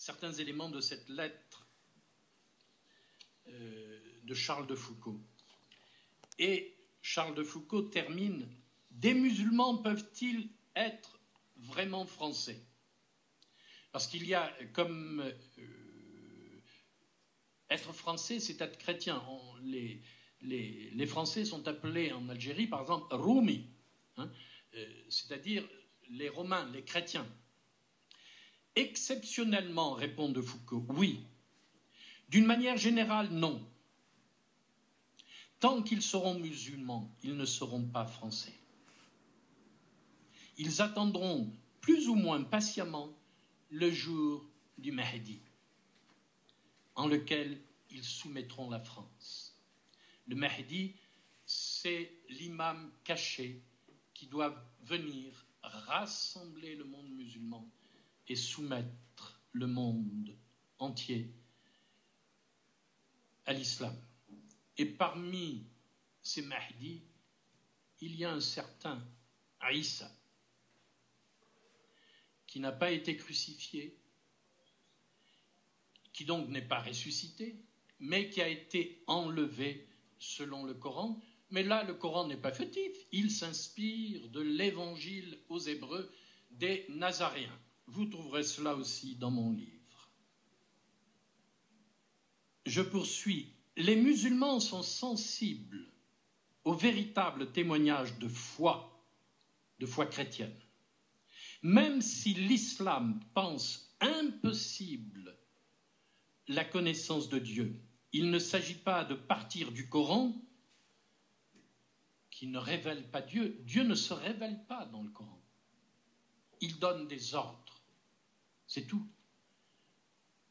certains éléments de cette lettre de Charles de Foucauld. Et Charles de Foucauld termine « Des musulmans peuvent-ils être vraiment français ?» Parce qu'il y a comme être français, c'est être chrétien. Les Français sont appelés en Algérie, par exemple, Roumi, hein, c'est-à-dire les Romains, les chrétiens. Exceptionnellement, répond de Foucauld, oui. D'une manière générale, non. Tant qu'ils seront musulmans, ils ne seront pas français. Ils attendront plus ou moins patiemment le jour du Mahdi, en lequel ils soumettront la France. Le Mahdi, c'est l'imam caché qui doit venir rassembler le monde musulman et soumettre le monde entier à l'islam. Et parmi ces Mahdi, il y a un certain Isa, qui n'a pas été crucifié, qui donc n'est pas ressuscité, mais qui a été enlevé selon le Coran. Mais là, le Coran n'est pas fautif, il s'inspire de l'évangile aux Hébreux des Nazaréens. Vous trouverez cela aussi dans mon livre. Je poursuis. Les musulmans sont sensibles au véritable témoignage de foi chrétienne. Même si l'islam pense impossible la connaissance de Dieu, il ne s'agit pas de partir du Coran qui ne révèle pas Dieu. Dieu ne se révèle pas dans le Coran. Il donne des ordres, c'est tout.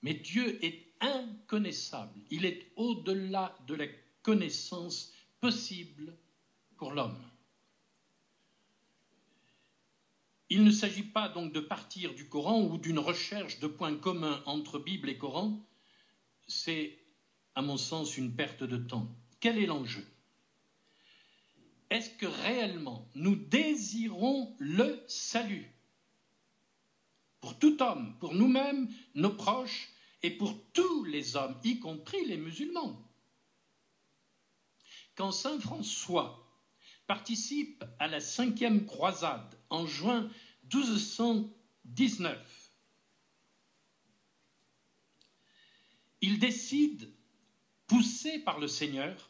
Mais Dieu est inconnaissable. Il est au-delà de la connaissance possible pour l'homme. Il ne s'agit pas donc de partir du Coran ou d'une recherche de points communs entre Bible et Coran. C'est, à mon sens, une perte de temps. Quel est l'enjeu? Est-ce que réellement nous désirons le salut pour tout homme, pour nous-mêmes, nos proches et pour tous les hommes, y compris les musulmans? Quand saint François participe à la 5e croisade en juin 1219, il décide, poussé par le Seigneur,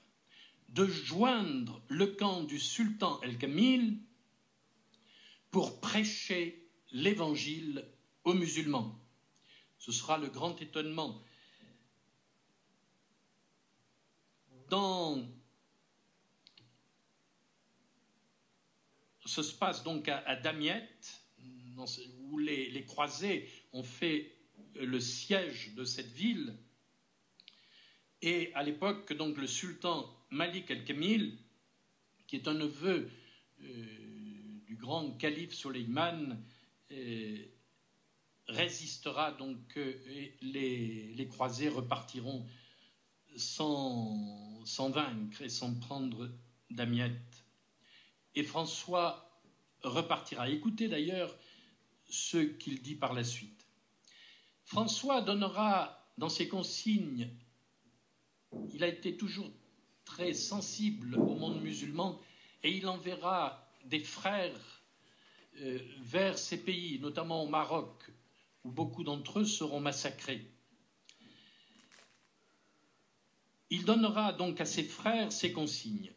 de joindre le camp du sultan El-Kamil pour prêcher l'évangile aux musulmans. Ce sera le grand étonnement. Ça se passe donc à Damiette, où les croisés ont fait le siège de cette ville. Et à l'époque, donc, le sultan Malik el-Kamil, qui est un neveu du grand calife Soleiman, résistera, donc et les croisés repartiront sans vaincre et sans prendre Damiette. Et François repartira. Écoutez d'ailleurs ce qu'il dit par la suite. François donnera dans ses consignes, il a été toujours très sensible au monde musulman, et il enverra des frères vers ces pays, notamment au Maroc, où beaucoup d'entre eux seront massacrés. Il donnera donc à ses frères ces consignes.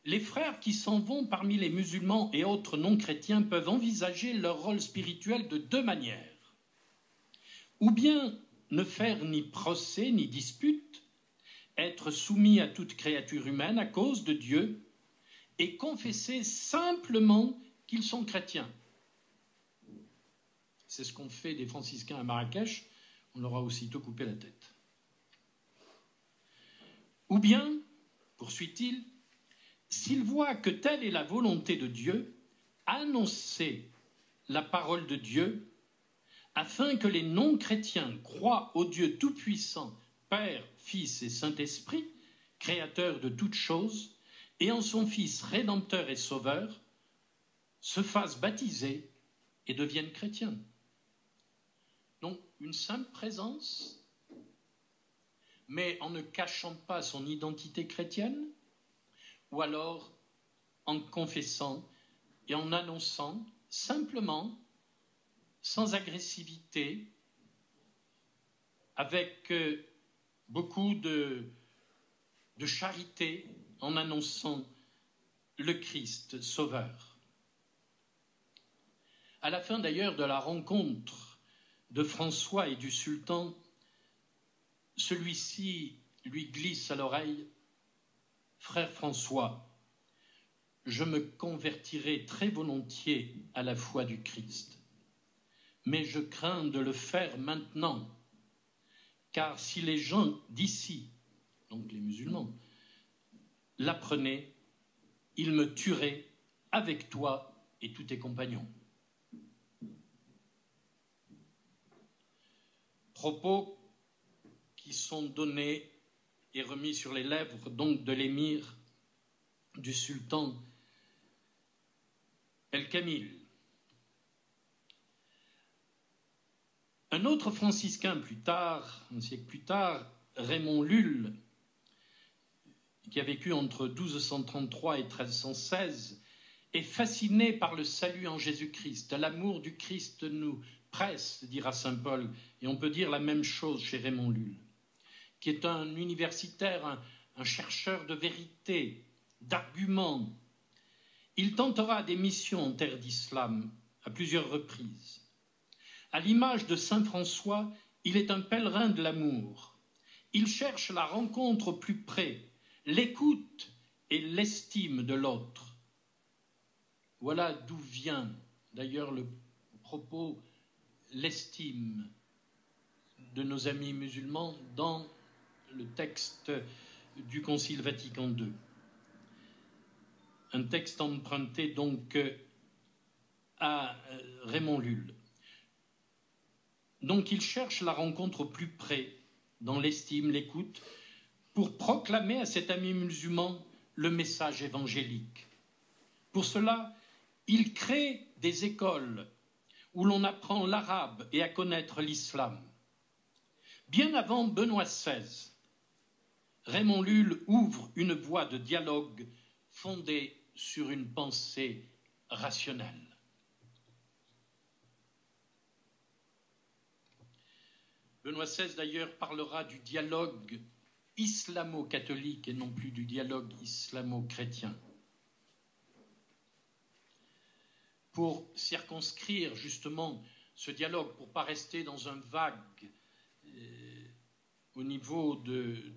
Les frères qui s'en vont parmi les musulmans et autres non-chrétiens peuvent envisager leur rôle spirituel de deux manières. Ou bien ne faire ni procès ni dispute, être soumis à toute créature humaine à cause de Dieu et confesser simplement qu'ils sont chrétiens. C'est ce qu'ont fait des franciscains à Marrakech, on leur a aussitôt coupé la tête. Ou bien, poursuit-il, s'ils voient que telle est la volonté de Dieu, annoncer la parole de Dieu afin que les non-chrétiens croient au Dieu tout-puissant, Père, Fils et Saint-Esprit, créateur de toutes choses, et en son Fils rédempteur et sauveur, se fassent baptiser et deviennent chrétiens. une simple présence, mais en ne cachant pas son identité chrétienne, ou alors en confessant et en annonçant simplement, sans agressivité, avec beaucoup de charité, en annonçant le Christ Sauveur. À la fin d'ailleurs de la rencontre de François et du sultan, celui-ci lui glisse à l'oreille: « Frère François, je me convertirai très volontiers à la foi du Christ, mais je crains de le faire maintenant, car si les gens d'ici, donc les musulmans, l'apprenaient, ils me tueraient avec toi et tous tes compagnons. » Propos qui sont donnés et remis sur les lèvres donc de l'émir du sultan El-Kamil. Un autre franciscain plus tard, un siècle plus tard, Raymond Lulle, qui a vécu entre 1233 et 1316, est fasciné par le salut en Jésus-Christ. L'amour du Christ nous presse, dira saint Paul, et on peut dire la même chose chez Raymond Lulle, qui est un universitaire, un chercheur de vérité, d'arguments. Il tentera des missions en terre d'islam à plusieurs reprises. À l'image de saint François, il est un pèlerin de l'amour. Il cherche la rencontre au plus près, l'écoute et l'estime de l'autre. Voilà d'où vient d'ailleurs le propos, l'estime de nos amis musulmans dans le texte du Concile Vatican II. Un texte emprunté donc à Raymond Lulle. Donc il cherche la rencontre au plus près, dans l'estime, l'écoute, pour proclamer à cet ami musulman le message évangélique. Pour cela, il crée des écoles où l'on apprend l'arabe et à connaître l'islam. Bien avant Benoît XVI, Raymond Lulle ouvre une voie de dialogue fondée sur une pensée rationnelle. Benoît XVI d'ailleurs parlera du dialogue islamo-catholique et non plus du dialogue islamo-chrétien. Pour circonscrire justement ce dialogue, pour ne pas rester dans un vague au niveau de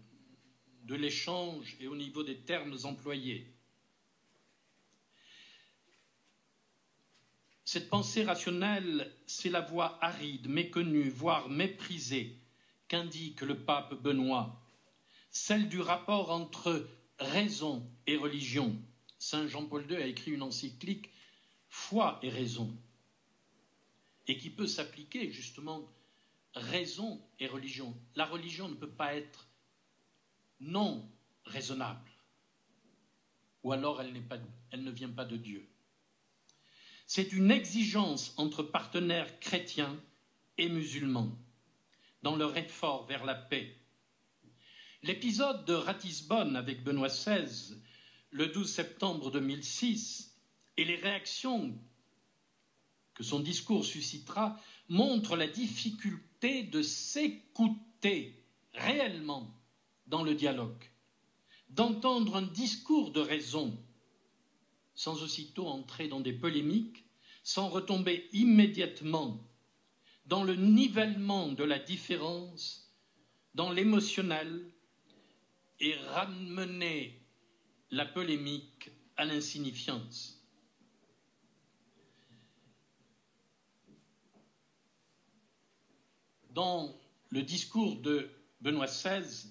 l'échange et au niveau des termes employés. Cette pensée rationnelle, c'est la voie aride, méconnue, voire méprisée, qu'indique le pape Benoît, celle du rapport entre raison et religion. Saint Jean-Paul II a écrit une encyclique « Foi et raison », et qui peut s'appliquer justement raison et religion. La religion ne peut pas être non raisonnable, ou alors elle ne vient pas de Dieu. C'est une exigence entre partenaires chrétiens et musulmans dans leur effort vers la paix. L'épisode de Ratisbonne avec Benoît XVI, le 12 septembre 2006, et les réactions que son discours suscitera montrent la difficulté de s'écouter réellement dans le dialogue, d'entendre un discours de raison, sans aussitôt entrer dans des polémiques, sans retomber immédiatement dans le nivellement de la différence, dans l'émotionnel, et ramener la polémique à l'insignifiance. Dans le discours de Benoît XVI,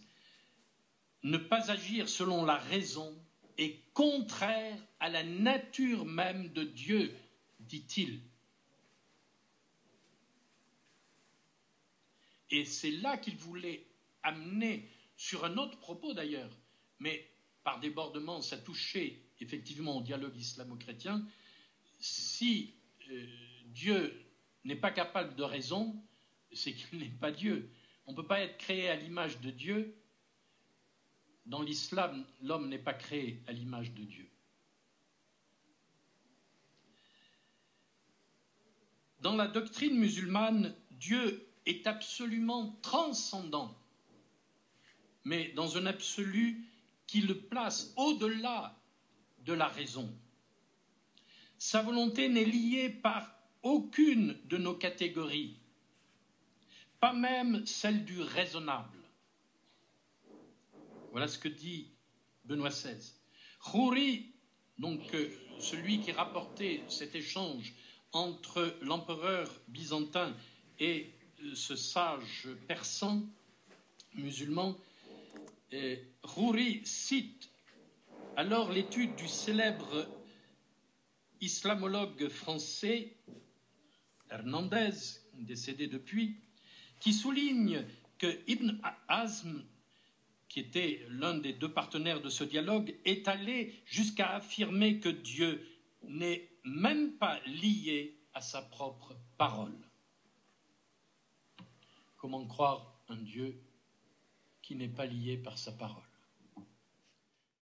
ne pas agir selon la raison est contraire à la nature même de Dieu, dit-il. Et c'est là qu'il voulait amener, sur un autre propos d'ailleurs, mais par débordement, ça touchait effectivement au dialogue islamo-chrétien. Si Dieu n'est pas capable de raison, c'est qu'il n'est pas Dieu. On ne peut pas être créé à l'image de Dieu. Dans l'islam, l'homme n'est pas créé à l'image de Dieu. Dans la doctrine musulmane, Dieu est absolument transcendant, mais dans un absolu qui le place au-delà de la raison. Sa volonté n'est liée par aucune de nos catégories, pas même celle du raisonnable. Voilà ce que dit Benoît XVI. Khoury, donc celui qui rapportait cet échange entre l'empereur byzantin et ce sage persan musulman, Khoury cite alors l'étude du célèbre islamologue français Hernandez, décédé depuis, qui souligne que Ibn Hazm, qui était l'un des deux partenaires de ce dialogue, est allé jusqu'à affirmer que Dieu n'est même pas lié à sa propre parole. Comment croire un Dieu qui n'est pas lié par sa parole?